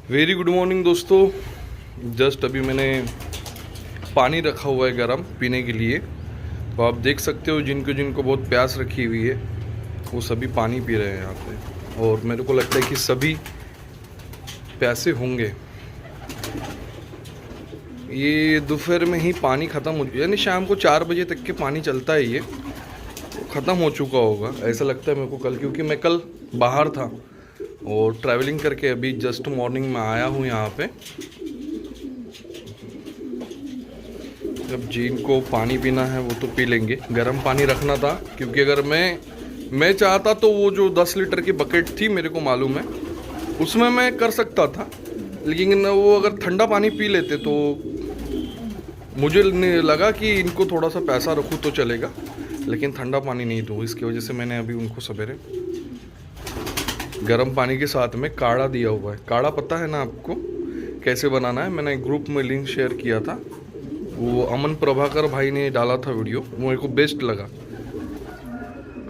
Very good morning दोस्तों। Just अभी मैंने पानी रखा हुआ है गर्म पीने के लिए। तो आप देख सकते हो जिनको जिनको बहुत प्यास रखी हुई है वो सभी पानी पी रहे हैं यहाँ पे, और मेरे को लगता है कि सभी प्यासे होंगे। ये दोपहर में ही पानी ख़त्म हो, यानी शाम को 4 बजे तक के पानी चलता है, ये ख़त्म हो चुका होगा ऐसा लगता है मेरे को कल, क्योंकि मैं कल बाहर था और ट्रैवलिंग करके अभी जस्ट मॉर्निंग में आया हूँ यहाँ पे। जब जिनको पानी पीना है वो तो पी लेंगे। गर्म पानी रखना था क्योंकि अगर मैं चाहता तो वो जो 10 लीटर की बकेट थी मेरे को मालूम है उसमें मैं कर सकता था, लेकिन वो अगर ठंडा पानी पी लेते तो मुझे लगा कि इनको थोड़ा सा पैसा रखूँ तो चलेगा, लेकिन ठंडा पानी नहीं दूँ। इसकी वजह से मैंने अभी उनको सवेरे गर्म पानी के साथ में काढ़ा दिया हुआ है। काढ़ा पता है ना आपको कैसे बनाना है? मैंने ग्रुप में लिंक शेयर किया था, वो अमन प्रभाकर भाई ने डाला था वीडियो, वो मेरे को बेस्ट लगा।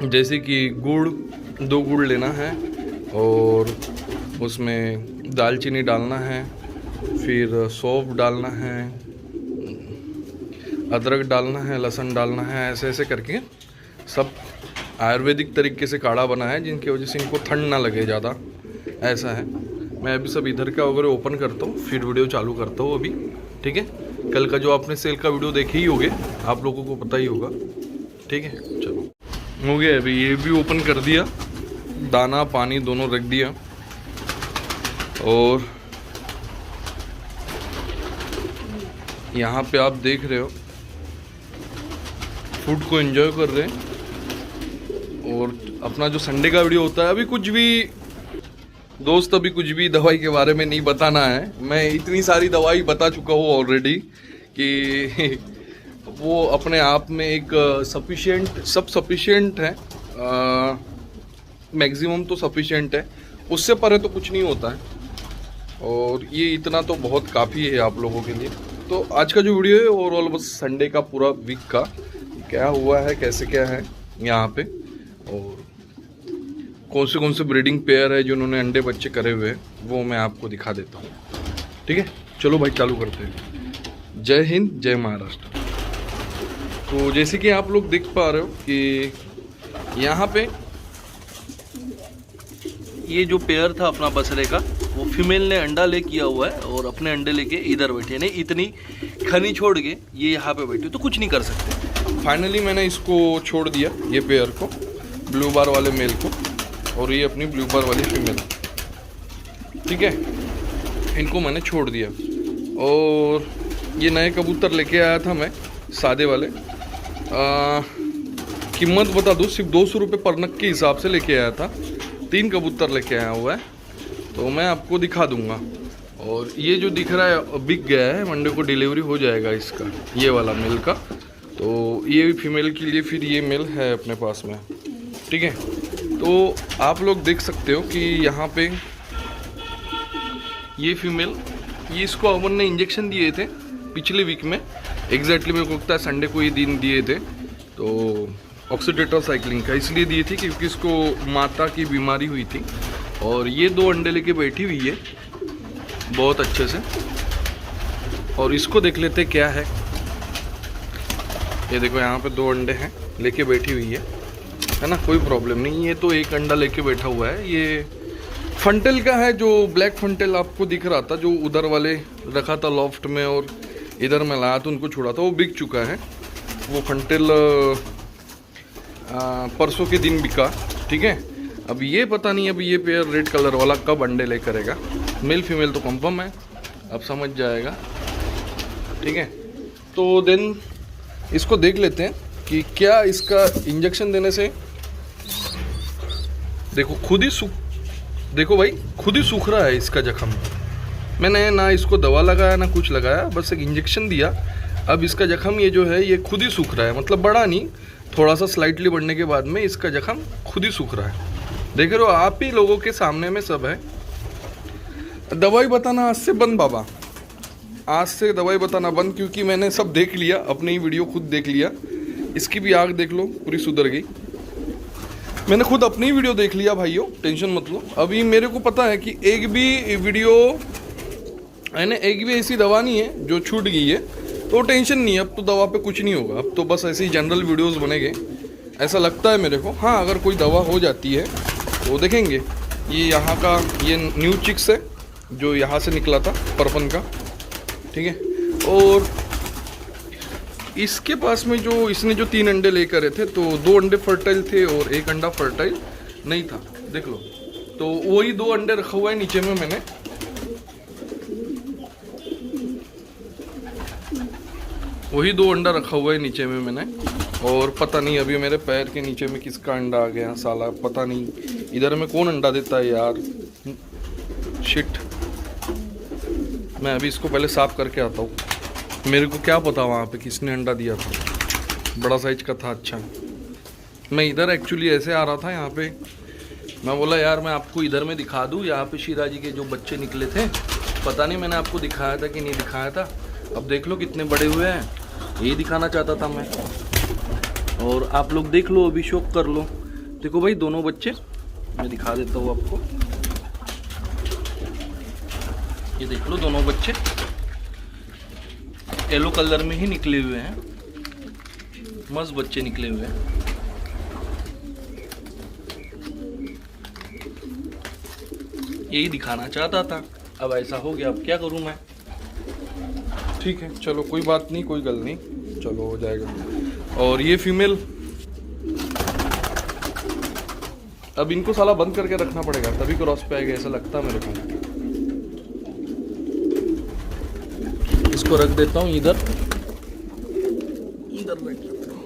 जैसे कि गुड़, 2 गुड़ लेना है और उसमें दालचीनी डालना है, फिर सौंफ डालना है, अदरक डालना है, लहसुन डालना है, ऐसे ऐसे करके सब आयुर्वेदिक तरीके से काढ़ा बना है, जिनकी वजह से इनको ठंड ना लगे ज़्यादा। ऐसा है। मैं अभी सब इधर का वगैरह ओपन करता हूँ, फिर वीडियो चालू करता हूँ अभी, ठीक है। कल का जो आपने सेल का वीडियो देखे ही होंगे, आप लोगों को पता ही होगा, ठीक है। चलो हो गया, अभी ये भी ओपन कर दिया, दाना पानी दोनों रख दिया, और यहाँ पे आप देख रहे हो फूड को एंजॉय कर रहे हैं। और अपना जो संडे का वीडियो होता है, अभी कुछ भी दोस्त, अभी कुछ भी दवाई के बारे में नहीं बताना है। मैं इतनी सारी दवाई बता चुका हूँ ऑलरेडी कि वो अपने आप में एक सब सफिशिएंट है, मैक्सिमम तो सफिशिएंट है, उससे परे तो कुछ नहीं होता है, और ये इतना तो बहुत काफ़ी है आप लोगों के लिए। तो आज का जो वीडियो है ओवरऑल बस संडे का, पूरा वीक का क्या हुआ है, कैसे क्या है यहाँ पे, और कौन से ब्रीडिंग पेयर है जिन्होंने अंडे बच्चे करे हुए हैं, वो मैं आपको दिखा देता हूँ, ठीक है। चलो भाई चालू करते हैं। जय हिंद, जय महाराष्ट्र। तो जैसे कि आप लोग देख पा रहे हो कि यहाँ पे ये जो पेयर था अपना बछड़े का, वो फीमेल ने अंडा ले किया हुआ है और अपने अंडे लेके इधर बैठे, नहीं इतनी खनी छोड़ के ये यहाँ पे बैठे, तो कुछ नहीं कर सकते। फाइनली मैंने इसको छोड़ दिया, ये पेयर को, ब्लू बार वाले मेल को, और ये अपनी ब्लू बार वाली फीमेल, ठीक है। इनको मैंने छोड़ दिया, और ये नए कबूतर लेके आया था मैं, सादे वाले। कीमत बता दूँ, सिर्फ 200 रुपये पर नग के हिसाब से लेके आया था। 3 कबूतर लेके आया हुआ है, तो मैं आपको दिखा दूंगा। और ये जो दिख रहा है बिक गया है, मंडे को डिलीवरी हो जाएगा इसका, ये वाला मेल का। तो ये फीमेल के लिए फिर ये मेल है अपने पास में, ठीक है। तो आप लोग देख सकते हो कि यहाँ पे ये फीमेल, ये इसको अमन ने इंजेक्शन दिए थे पिछले वीक में, एग्जैक्टली मेरे को लगता है संडे को ये दिन दिए थे। तो ऑक्सीडेटर साइक्लिंग का इसलिए दिए थे क्योंकि इसको माता की बीमारी हुई थी, और ये 2 अंडे लेके बैठी हुई है बहुत अच्छे से। और इसको देख लेते क्या है। ये देखो यहाँ पे 2 अंडे हैं, लेके बैठी हुई है ना, कोई प्रॉब्लम नहीं। ये तो 1 अंडा लेके बैठा हुआ है। ये फंटेल का है, जो ब्लैक फंटेल आपको दिख रहा था, जो उधर वाले रखा था लॉफ्ट में और इधर में लाया था, उनको छोड़ा था, वो बिक चुका है। वो फंटेल परसों के दिन बिका, ठीक है। अब ये पता नहीं, अब ये पेयर रेड कलर वाला कब अंडे ले करेगा। मेल फीमेल तो कंफर्म है, अब समझ जाएगा, ठीक है। तो देन इसको देख लेते हैं कि क्या इसका इंजेक्शन देने से, देखो देखो भाई खुद ही सूख रहा है इसका जख्म। मैंने ना इसको दवा लगाया ना कुछ लगाया, बस एक इंजेक्शन दिया। अब इसका जख्म ये जो है ये खुद ही सूख रहा है, मतलब बड़ा नहीं, थोड़ा सा स्लाइटली बढ़ने के बाद में इसका जख्म खुद ही सूख रहा है। देख रहे हो आप ही लोगों के सामने में सब है। दवाई बताना आज से बंद बाबा, आज से दवाई बताना बंद, क्योंकि मैंने सब देख लिया, अपनी ही वीडियो खुद देख लिया। इसकी भी आग देख लो, पूरी सुधर गई। मैंने खुद अपनी वीडियो देख लिया भाइयों, टेंशन मत लो। अभी मेरे को पता है कि एक भी वीडियो मैंने एक भी ऐसी दवा नहीं है जो छूट गई है, तो टेंशन नहीं है, अब तो दवा पे कुछ नहीं होगा, अब तो बस ऐसे ही जनरल वीडियोस बनेंगे ऐसा लगता है मेरे को। हाँ अगर कोई दवा हो जाती है तो देखेंगे। ये यहाँ का ये न्यू चिक्स है जो यहाँ से निकला था परपन का, ठीक है। और इसके पास में जो इसने जो 3 अंडे लेकर आए थे, तो 2 अंडे फर्टाइल थे और 1 अंडा फर्टाइल नहीं था, देख लो। तो वही 2 अंडे रखा हुआ है नीचे में मैंने, वही 2 अंडा रखा हुआ है नीचे में मैंने। और पता नहीं अभी मेरे पैर के नीचे में किसका अंडा आ गया साला, पता नहीं इधर में कौन अंडा देता है यार, शिट। मैं अभी इसको पहले साफ करके आता हूँ, मेरे को क्या पता वहाँ पे किसने अंडा दिया था, बड़ा साइज का था। अच्छा मैं इधर एक्चुअली ऐसे आ रहा था यहाँ पे, मैं बोला यार मैं आपको इधर में दिखा दूँ, यहाँ पे शीरा जी के जो बच्चे निकले थे, पता नहीं मैंने आपको दिखाया था कि नहीं दिखाया था। अब देख लो कितने बड़े हुए हैं, यही दिखाना चाहता था मैं। और आप लोग देख लो, अभी शौक कर लो। देखो भाई दोनों बच्चे, मैं दिखा देता हूँ आपको, ये देख लो दोनों बच्चे येलो कलर में ही निकले हुए हैं, मस्त बच्चे निकले हुए हैं। यही दिखाना चाहता था, अब ऐसा हो गया, अब क्या करूं मैं। ठीक है चलो कोई बात नहीं, कोई गल नहीं, चलो हो जाएगा। और ये फीमेल, अब इनको साला बंद करके रखना पड़ेगा तभी क्रॉस पे आएगा, ऐसा लगता है मेरे को। इसको रख देता हूँ इधर, इधर रख देता हूँ।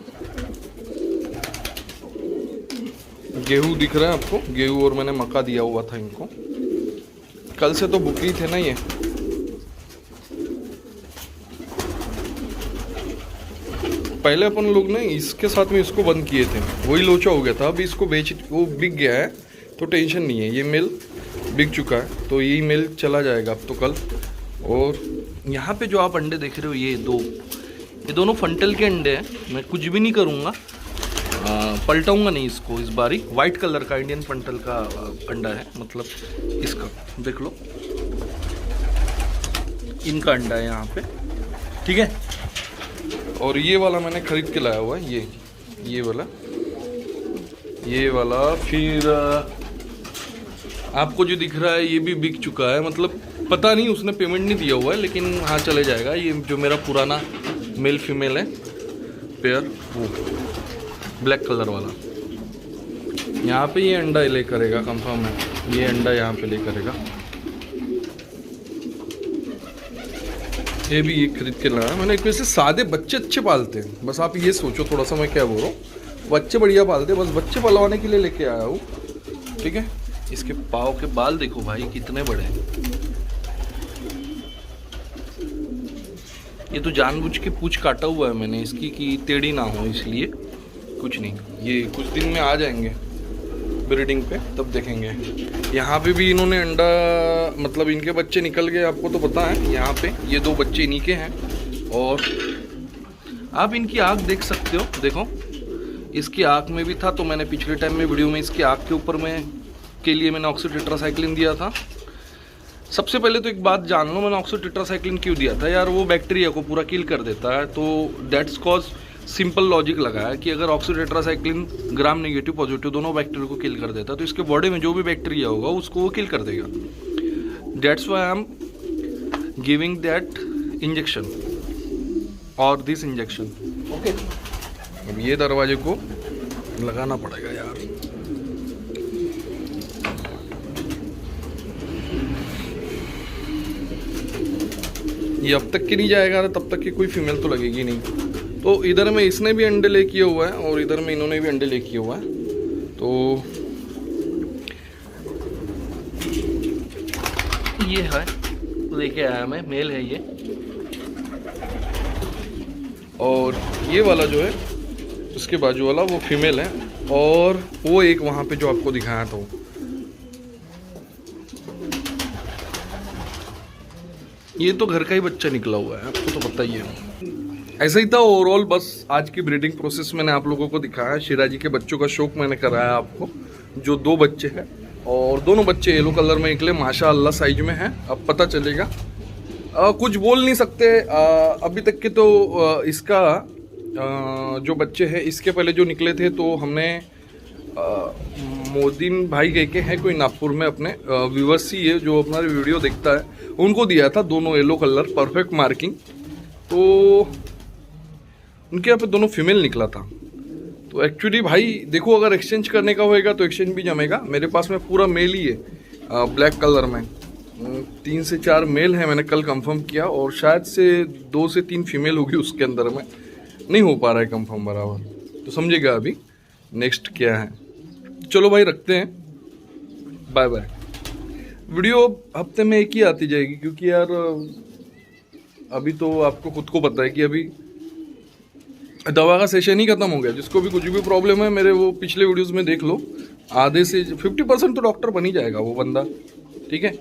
गेहूं दिख रहा है आपको, गेहूं और मैंने मक्का दिया हुआ था इनको, कल से तो भूखे ही थे ना ये। पहले अपन लोग ने इसके साथ में इसको बंद किए थे, वही लोचा हो गया था। अभी इसको वो बिक गया है तो टेंशन नहीं है, ये मेल बिक चुका है तो यही मेल चला जाएगा अब तो कल। और यहाँ पे जो आप अंडे देख रहे हो ये दोनों फंटल के अंडे हैं। मैं कुछ भी नहीं करूँगा, पलटाऊंगा नहीं इसको इस बारी। वाइट कलर का इंडियन फंटल का अंडा है, मतलब इसका देख लो, इनका अंडा है यहाँ पे, ठीक है। और ये वाला मैंने खरीद के लाया हुआ है, ये वाला फिर आपको जो दिख रहा है ये भी बिक चुका है, मतलब पता नहीं उसने पेमेंट नहीं दिया हुआ है, लेकिन हाँ चले जाएगा। ये जो मेरा पुराना मेल फीमेल है पेयर, वो ब्लैक कलर वाला, यहाँ पे ये अंडा ले करेगा कंफर्म है, ये अंडा यहाँ पे ले करेगा। ये भी ये खरीद के लाया मैंने। एक वैसे सादे बच्चे अच्छे पालते हैं, बस आप ये सोचो थोड़ा सा मैं क्या बोल रहा हूँ, बच्चे बढ़िया पालते हैं, बस बच्चे पलवाने के लिए लेके आया हूँ, ठीक है। इसके पाँव के बाल देखो भाई कितने बड़े हैं, ये तो जानबूझ के पूंछ काटा हुआ है मैंने इसकी कि टेढ़ी ना हो, इसलिए कुछ नहीं। ये कुछ दिन में आ जाएंगे ब्रीडिंग पे, तब देखेंगे। यहाँ पे भी इन्होंने अंडा, मतलब इनके बच्चे निकल गए, आपको तो पता है। यहाँ पे ये 2 बच्चे इन्हीं के हैं। और आप इनकी आँख देख सकते हो, देखो इसकी आँख में भी था, तो मैंने पिछले टाइम में वीडियो में इसकी आँख के ऊपर में के लिए मैंने ऑक्सीटेट्रासाइक्लिन दिया था। सबसे पहले तो एक बात जान लो, मैंने ऑक्सीटेट्रासाइक्लिन क्यों दिया था यार, वो बैक्टीरिया को पूरा किल कर देता है। तो दैट्स कॉज सिंपल लॉजिक लगा है कि अगर ऑक्सीटेट्रासाइक्लिन ग्राम नेगेटिव पॉजिटिव दोनों बैक्टीरिया को किल कर देता है, तो इसके बॉडी में जो भी बैक्टीरिया होगा उसको वो किल कर देगा। That's why I am giving that injection और दिस इंजेक्शन, ओके। अब ये दरवाजे को लगाना पड़ेगा यार। ये अब तक की नहीं जाएगा, तब तक की कोई फीमेल तो लगेगी नहीं। तो इधर में इसने भी अंडे ले किए हुआ है और इधर में इन्होंने भी अंडे ले किए हुआ है। तो ये है, लेके आया मैं, मेल है ये। और ये वाला जो है उसके बाजू वाला वो फीमेल है, और वो एक वहाँ पे जो आपको दिखाया था ये तो घर का ही बच्चा निकला हुआ है, आपको तो पता ही है। ऐसा ही था ओवरऑल, बस आज की ब्रीडिंग प्रोसेस मैंने आप लोगों को दिखाया। शीरा जी के बच्चों का शौक मैंने कराया आपको, जो 2 बच्चे हैं और दोनों बच्चे येलो कलर में निकले, माशाअल्लाह साइज में हैं। अब पता चलेगा कुछ बोल नहीं सकते। अभी तक के तो इसका जो बच्चे हैं इसके पहले जो निकले थे तो हमने मोदीन भाई कह के हैं कोई नागपुर में अपने व्यूवर्स ही है जो अपना वीडियो देखता है, उनको दिया था दोनों येलो कलर परफेक्ट मार्किंग। तो उनके यहाँ पे दोनों फीमेल निकला था। तो एक्चुअली भाई देखो, अगर एक्सचेंज करने का होएगा तो एक्सचेंज भी जमेगा। मेरे पास में पूरा मेल ही है ब्लैक कलर में, 3 से 4 मेल है, मैंने कल कंफर्म किया, और शायद से 2 से 3 फीमेल होगी उसके अंदर में। नहीं हो पा रहा है कंफर्म बराबर, तो समझिएगा अभी नेक्स्ट क्या है। चलो भाई रखते हैं, बाय बाय। वीडियो हफ्ते में एक ही आती जाएगी, क्योंकि यार अभी तो आपको खुद को पता है कि अभी दवा का सेशन ही खत्म हो गया। जिसको भी कुछ भी प्रॉब्लम है मेरे वो पिछले वीडियोस में देख लो, आधे से 50% तो डॉक्टर बन ही जाएगा वो बंदा, ठीक है।